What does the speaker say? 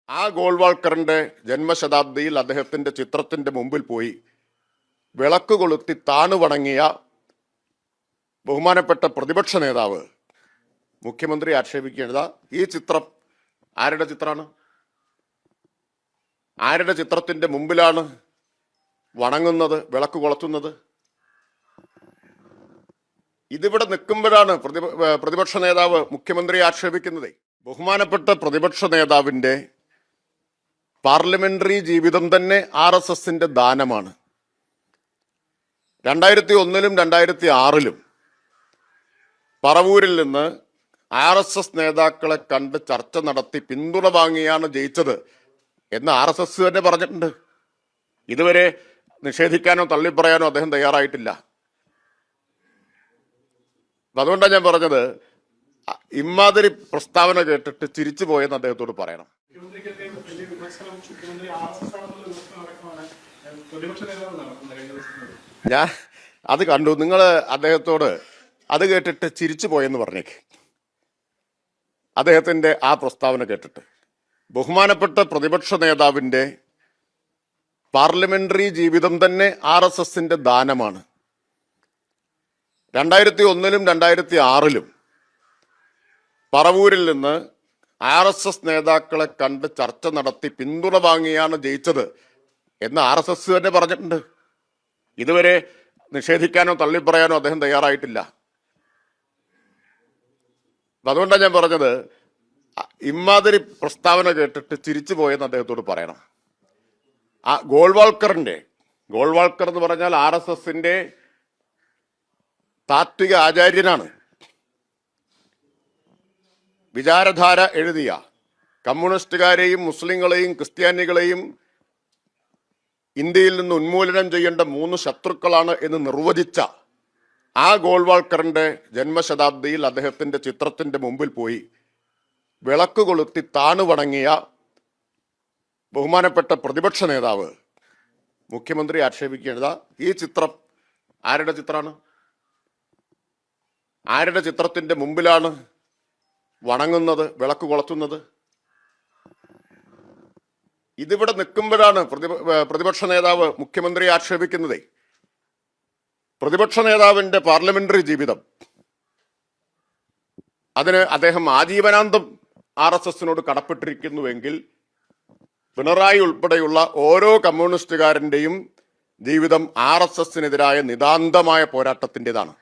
ആ ഗോൾവാൾക്കറിന്റെ ജന്മശതാബ്ദിയിൽ അദ്ദേഹത്തിന്റെ ചിത്രത്തിന്റെ മുമ്പിൽ പോയി വിളക്ക് കൊളുത്തി താണു വണങ്ങിയ ബഹുമാനപ്പെട്ട പ്രതിപക്ഷ നേതാവ് മുഖ്യമന്ത്രി ആക്ഷേപിക്കേണ്ടത് ഈ ചിത്രം ആരുടെ ചിത്രമാണ്? ആരുടെ ചിത്രത്തിന്റെ മുമ്പിലാണ് വണങ്ങുന്നത്, വിളക്ക് കൊളുത്തുന്നത്? ഇതിവിടെ നിൽക്കുമ്പോഴാണ് പ്രതിപക്ഷ നേതാവ് മുഖ്യമന്ത്രിയെ ആക്ഷേപിക്കുന്നത്. ബഹുമാനപ്പെട്ട പ്രതിപക്ഷ നേതാവിന്റെ പാർലമെന്ററി ജീവിതം തന്നെ RSSന്റെ ദാനമാണ്. 2001-ലും 2006-ലും പറവൂരിൽ നിന്ന് RSS നേതാക്കളെ കണ്ട് ചർച്ച നടത്തി പിന്തുണ വാങ്ങിയാണ് ജയിച്ചത് എന്ന് RSS തന്നെ പറഞ്ഞിട്ടുണ്ട്. ഇതുവരെ നിഷേധിക്കാനോ തള്ളിപ്പറയാനോ അദ്ദേഹം തയ്യാറായിട്ടില്ല. അതുകൊണ്ടാണ് ഞാൻ പറഞ്ഞത്, ഇമാതിരി പ്രസ്താവന കേട്ടിട്ട് ചിരിച്ചു പോയെന്ന് അദ്ദേഹത്തോട് പറയണം. ഞാൻ അത് കണ്ടു. നിങ്ങൾ അദ്ദേഹത്തോട് അത് കേട്ടിട്ട് ചിരിച്ചു പോയെന്ന് പറഞ്ഞേക്ക്. അദ്ദേഹത്തിന്റെ ആ പ്രസ്താവന കേട്ടിട്ട് ബഹുമാനപ്പെട്ട പ്രതിപക്ഷ നേതാവിന്റെ പാർലമെന്ററി ജീവിതം തന്നെ RSSന്റെ ദാനമാണ്. 2001-ലും 2006-ലും പറവൂരിൽ നിന്ന് RSS നേതാക്കളെ കണ്ട് ചർച്ച നടത്തി പിന്തുണ വാങ്ങിയാണ് ജയിച്ചത് എന്ന് RSS തന്നെ പറഞ്ഞിട്ടുണ്ട്. ഇതുവരെ നിഷേധിക്കാനോ തള്ളിപ്പറയാനോ അദ്ദേഹം തയ്യാറായിട്ടില്ല. അതുകൊണ്ടാണ് ഞാൻ പറഞ്ഞത്, ഇമാതിരി പ്രസ്താവന കേട്ടിട്ട് ചിരിച്ചു പോയെന്ന് അദ്ദേഹത്തോട് പറയണം. ആ ഗോൾവാൾക്കർ എന്ന് പറഞ്ഞാൽ RSSന്റെ താത്വിക ആചാര്യനാണ്. വിചാരധാര എഴുതിയ, കമ്മ്യൂണിസ്റ്റുകാരെയും മുസ്ലിങ്ങളെയും ക്രിസ്ത്യാനികളെയും ഇന്ത്യയിൽ നിന്ന് ഉന്മൂലനം ചെയ്യേണ്ട 3 ശത്രുക്കളാണ് എന്ന് നിർവചിച്ച ആ ഗോൾവാൾക്കറിന്റെ ജന്മശതാബ്ദിയിൽ അദ്ദേഹത്തിന്റെ ചിത്രത്തിന്റെ മുമ്പിൽ പോയി വിളക്ക് കൊളുത്തി താണു വണങ്ങിയ ബഹുമാനപ്പെട്ട പ്രതിപക്ഷ നേതാവ് മുഖ്യമന്ത്രി ആക്ഷേപിക്കേണ്ടത് ഈ ചിത്രം ആരുടെ ചിത്രമാണ്? ആരുടെ ചിത്രത്തിന്റെ മുമ്പിലാണ് വണങ്ങുന്നത്, വിളക്ക് കൊളുത്തുന്നത്? ഇതിവിടെ നിൽക്കുമ്പോഴാണ് പ്രതിപക്ഷ നേതാവ് മുഖ്യമന്ത്രിയെ ആക്ഷേപിക്കുന്നത്. പ്രതിപക്ഷ നേതാവിന്റെ പാർലമെന്ററി ജീവിതം, അതിന് അദ്ദേഹം ആജീവനാന്തം RSSനോട് കടപ്പെട്ടിരിക്കുന്നുവെങ്കിൽ പിണറായി ഉൾപ്പെടെയുള്ള ഓരോ കമ്മ്യൂണിസ്റ്റുകാരന്റെയും ജീവിതം RSSനെതിരായ നിതാന്തമായ പോരാട്ടത്തിൻ്റെതാണ്.